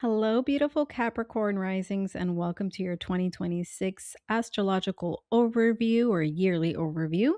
Hello, beautiful Capricorn Risings, and welcome to your 2026 astrological overview or yearly overview,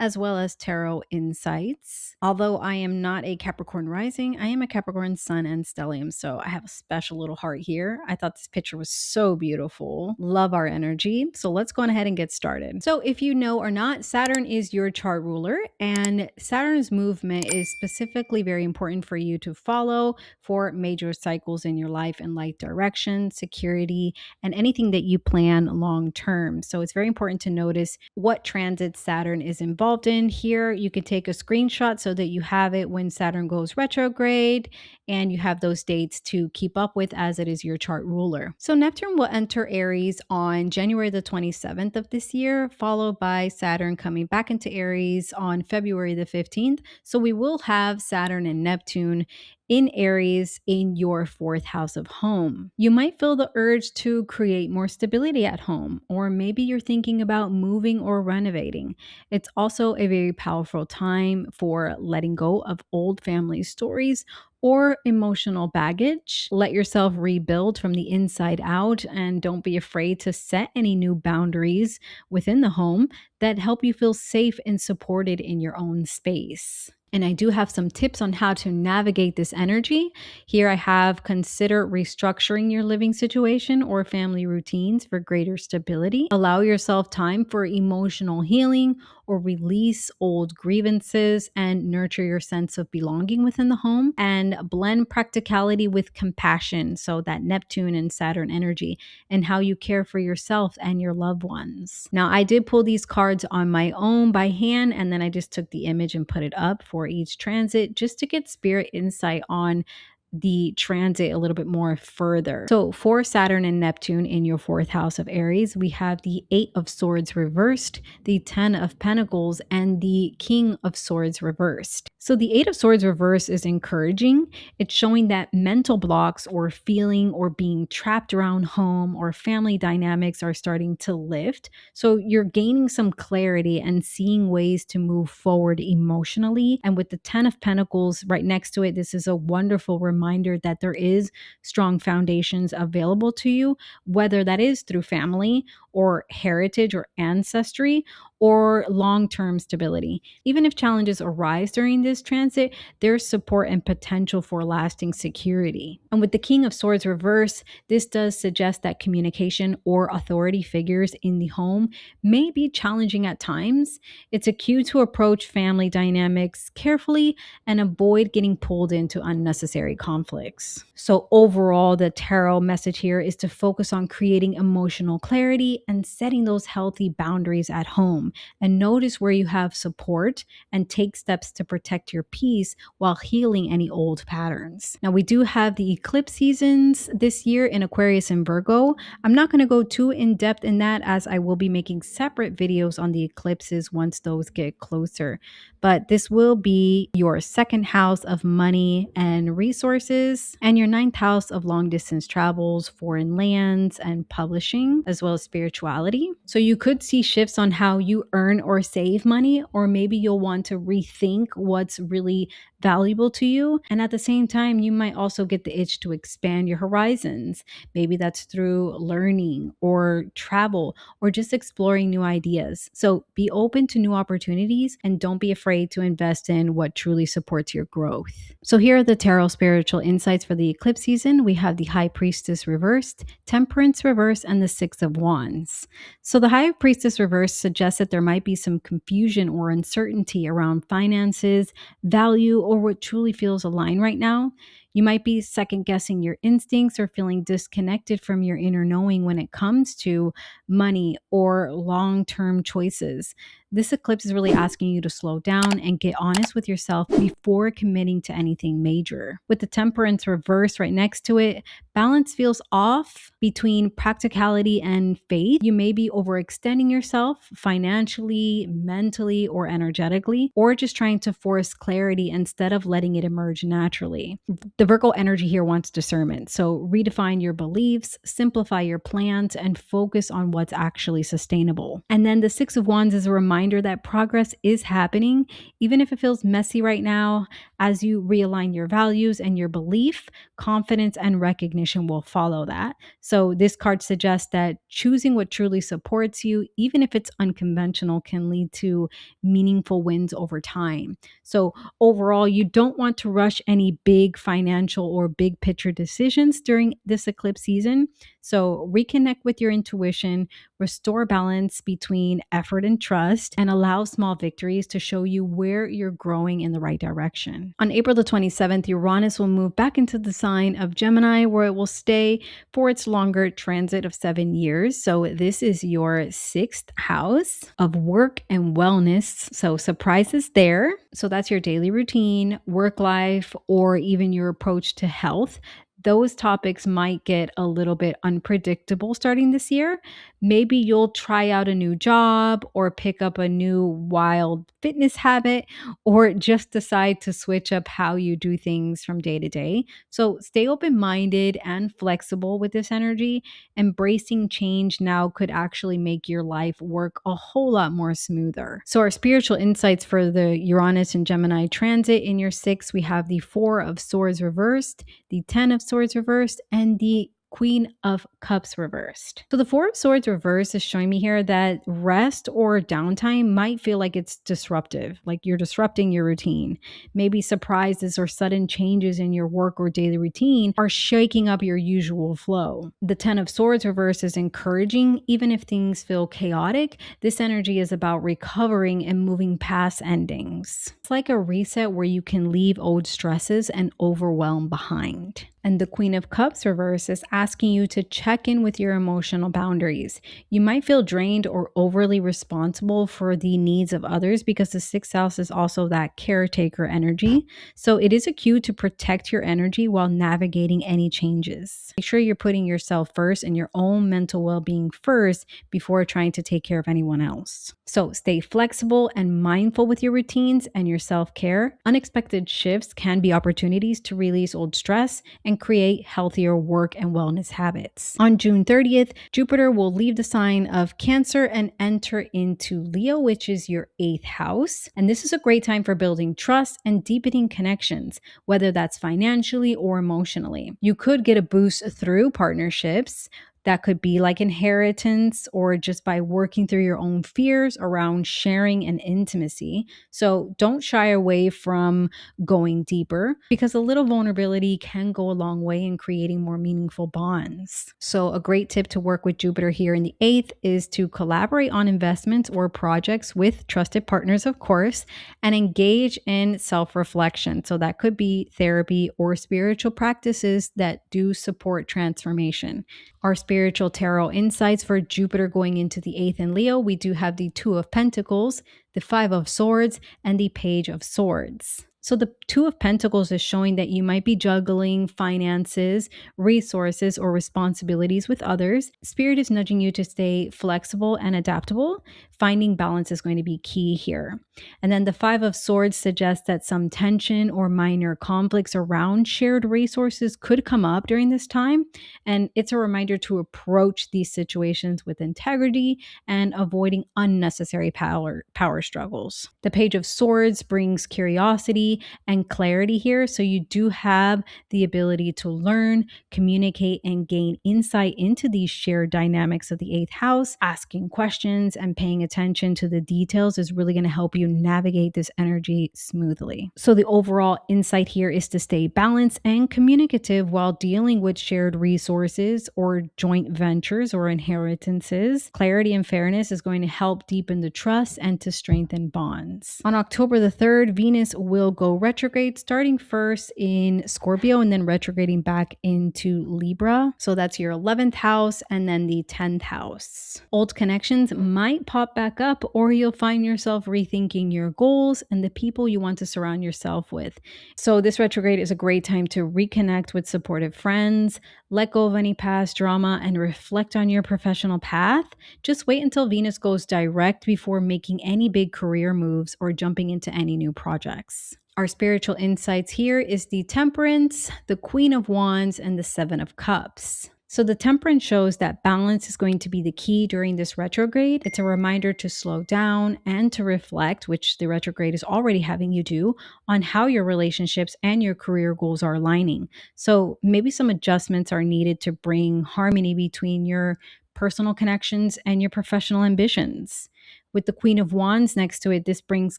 as well as tarot insights. Although I am not a Capricorn Rising, I am a Capricorn Sun and Stellium, so I have a special little heart here. I thought this picture was so beautiful. Love our energy. So let's go on ahead and get started. So, if you know or not, Saturn is your chart ruler, and Saturn's movement is specifically very important for you to follow for major cycles in your life and life direction, security, and anything that you plan long term. So it's very important to notice what transit Saturn is involved in. Here, you can take a screenshot so that you have it when Saturn goes retrograde and you have those dates to keep up with as it is your chart ruler. So Neptune will enter Aries on January the 27th of this year, followed by Saturn coming back into Aries on February the 15th. So we will have Saturn and Neptune in Aries in your fourth house of home. You might feel the urge to create more stability at home, or maybe you're thinking about moving or renovating. It's also a very powerful time for letting go of old family stories or emotional baggage. Let yourself rebuild from the inside out, and don't be afraid to set any new boundaries within the home that help you feel safe and supported in your own space. And I do have some tips on how to navigate this energy. Here I have consider restructuring your living situation or family routines for greater stability. Allow yourself time for emotional healing or release old grievances and nurture your sense of belonging within the home, and blend practicality with compassion. So that Neptune and Saturn energy and how you care for yourself and your loved ones. Now, I did pull these cards on my own by hand, and then I just took the image and put it up for each transit just to get spirit insight on the transit a little bit more further. So for Saturn and Neptune in your fourth house of Aries, we have the Eight of Swords reversed, the Ten of Pentacles, and the King of Swords reversed. So the Eight of Swords reversed is encouraging. It's showing that mental blocks or feeling or being trapped around home or family dynamics are starting to lift. So you're gaining some clarity and seeing ways to move forward emotionally. And with the Ten of Pentacles right next to it, this is a wonderful reminder that there is strong foundations available to you, whether that is through family or heritage or ancestry or long-term stability. Even if challenges arise during this transit, there's support and potential for lasting security. And with the King of Swords reverse, this does suggest that communication or authority figures in the home may be challenging at times. It's a cue to approach family dynamics carefully and avoid getting pulled into unnecessary conflicts. So overall, the tarot message here is to focus on creating emotional clarity and setting those healthy boundaries at home, and notice where you have support and take steps to protect your peace while healing any old patterns. Now, we do have the eclipse seasons this year in Aquarius and Virgo. I'm not going to go too in depth in that, as I will be making separate videos on the eclipses once those get closer. But this will be your second house of money and resources, and your ninth house of long distance travels, foreign lands, and publishing, as well as spirituality. So you could see shifts on how you earn or save money, or maybe you'll want to rethink what's really valuable to you. And at the same time, you might also get the itch to expand your horizons. Maybe that's through learning or travel or just exploring new ideas. So be open to new opportunities and don't be afraid to invest in what truly supports your growth. So here are the tarot spiritual insights for the eclipse season. We have the High Priestess reversed, Temperance reversed, and the Six of Wands. So the High Priestess reverse suggests that there might be some confusion or uncertainty around finances, value, or what truly feels aligned right now. You might be second guessing your instincts or feeling disconnected from your inner knowing when it comes to money or long-term choices. This eclipse is really asking you to slow down and get honest with yourself before committing to anything major. With the Temperance reverse right next to it, balance feels off between practicality and faith. You may be overextending yourself financially, mentally, or energetically, or just trying to force clarity instead of letting it emerge naturally. The Virgo energy here wants discernment. So redefine your beliefs, simplify your plans, and focus on what's actually sustainable. And then the Six of Wands is a reminder that progress is happening, even if it feels messy right now. As you realign your values and your belief, confidence and recognition will follow that. So this card suggests that choosing what truly supports you, even if it's unconventional, can lead to meaningful wins over time. So overall, you don't want to rush any big financial or big picture decisions during this eclipse season. So reconnect with your intuition, restore balance between effort and trust, and allow small victories to show you where you're growing in the right direction. On April the 27th, Uranus will move back into the sign of Gemini, where it will stay for its longer transit of 7 years. So this is your sixth house of work and wellness. So surprises there. So that's your daily routine, work life, or even your approach to health. Those topics might get a little bit unpredictable starting this year. Maybe you'll try out a new job or pick up a new wild fitness habit, or just decide to switch up how you do things from day to day. So stay open minded and flexible with this energy. Embracing change now could actually make your life work a whole lot more smoother. So, our spiritual insights for the Uranus and Gemini transit in your six, we have the Four of Swords reversed, the Ten of Swords reversed, and the Queen of Cups reversed. So the Four of Swords reversed is showing me here that rest or downtime might feel like it's disruptive, like you're disrupting your routine. Maybe surprises or sudden changes in your work or daily routine are shaking up your usual flow. The Ten of Swords reverse is encouraging, even if things feel chaotic. This energy is about recovering and moving past endings. It's like a reset where you can leave old stresses and overwhelm behind. And the Queen of Cups reverse is asking you to check in with your emotional boundaries. You might feel drained or overly responsible for the needs of others because the sixth house is also that caretaker energy. So it is a cue to protect your energy while navigating any changes. Make sure you're putting yourself first and your own mental well-being first before trying to take care of anyone else. So stay flexible and mindful with your routines and your self-care. Unexpected shifts can be opportunities to release old stress and create healthier work and wellness habits. On June 30th, Jupiter will leave the sign of Cancer and enter into Leo, which is your eighth house. And this is a great time for building trust and deepening connections, whether that's financially or emotionally. You could get a boost through partnerships. That could be like inheritance or just by working through your own fears around sharing and intimacy. So don't shy away from going deeper because a little vulnerability can go a long way in creating more meaningful bonds. So a great tip to work with Jupiter here in the eighth is to collaborate on investments or projects with trusted partners, of course, and engage in self-reflection. So that could be therapy or spiritual practices that do support transformation. Our spiritual tarot insights for Jupiter going into the eighth in Leo, we do have the Two of Pentacles, the Five of Swords, and the Page of Swords. So the Two of Pentacles is showing that you might be juggling finances, resources, or responsibilities with others. Spirit is nudging you to stay flexible and adaptable. Finding balance is going to be key here. And then the Five of Swords suggests that some tension or minor conflicts around shared resources could come up during this time. And it's a reminder to approach these situations with integrity and avoiding unnecessary power struggles. The Page of Swords brings curiosity and clarity here. So you do have the ability to learn, communicate, and gain insight into these shared dynamics of the eighth house. Asking questions and paying attention to the details is really going to help you navigate this energy smoothly. So the overall insight here is to stay balanced and communicative while dealing with shared resources or joint ventures or inheritances. Clarity and fairness is going to help deepen the trust and to strengthen bonds. On October the 3rd, Venus will go retrograde, starting first in Scorpio and then retrograding back into Libra. So that's your 11th house and then the 10th house. Old connections might pop back up, or you'll find yourself rethinking your goals and the people you want to surround yourself with. So this retrograde is a great time to reconnect with supportive friends, Let go of any past drama and reflect on your professional path. Just wait until Venus goes direct before making any big career moves or jumping into any new projects. Our spiritual insights here is the Temperance, the Queen of Wands, and the Seven of Cups. So the Temperance shows that balance is going to be the key during this retrograde. It's a reminder to slow down and to reflect, which the retrograde is already having you do, on how your relationships and your career goals are aligning. So maybe some adjustments are needed to bring harmony between your personal connections and your professional ambitions. With the Queen of Wands next to it, this brings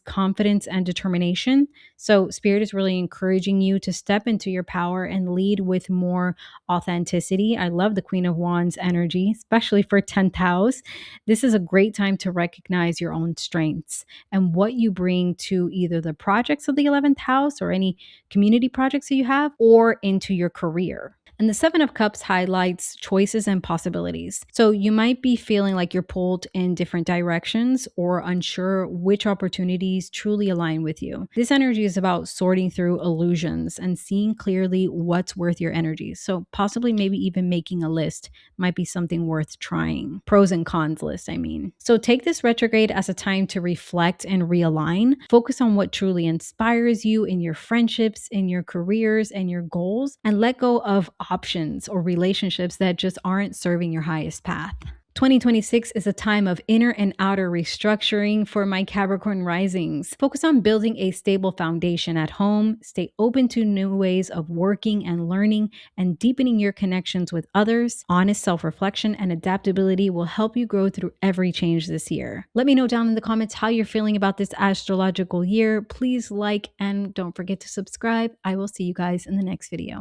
confidence and determination. So, Spirit is really encouraging you to step into your power and lead with more authenticity. I love the Queen of Wands energy, especially for 10th house. This is a great time to recognize your own strengths and what you bring to either the projects of the 11th house or any community projects that you have, or into your career. And the Seven of Cups highlights choices and possibilities. So you might be feeling like you're pulled in different directions or unsure which opportunities truly align with you. This energy is about sorting through illusions and seeing clearly what's worth your energy. So possibly maybe even making a list might be something worth trying. Pros and cons list, I mean. So take this retrograde as a time to reflect and realign. Focus on what truly inspires you in your friendships, in your careers, and your goals, and let go of options or relationships that just aren't serving your highest path. 2026 is a time of inner and outer restructuring for my Capricorn risings. Focus on building a stable foundation at home, stay open to new ways of working and learning, and deepening your connections with others. Honest self-reflection and adaptability will help you grow through every change this year. Let me know down in the comments how you're feeling about this astrological year. Please like and don't forget to subscribe. I will see you guys in the next video.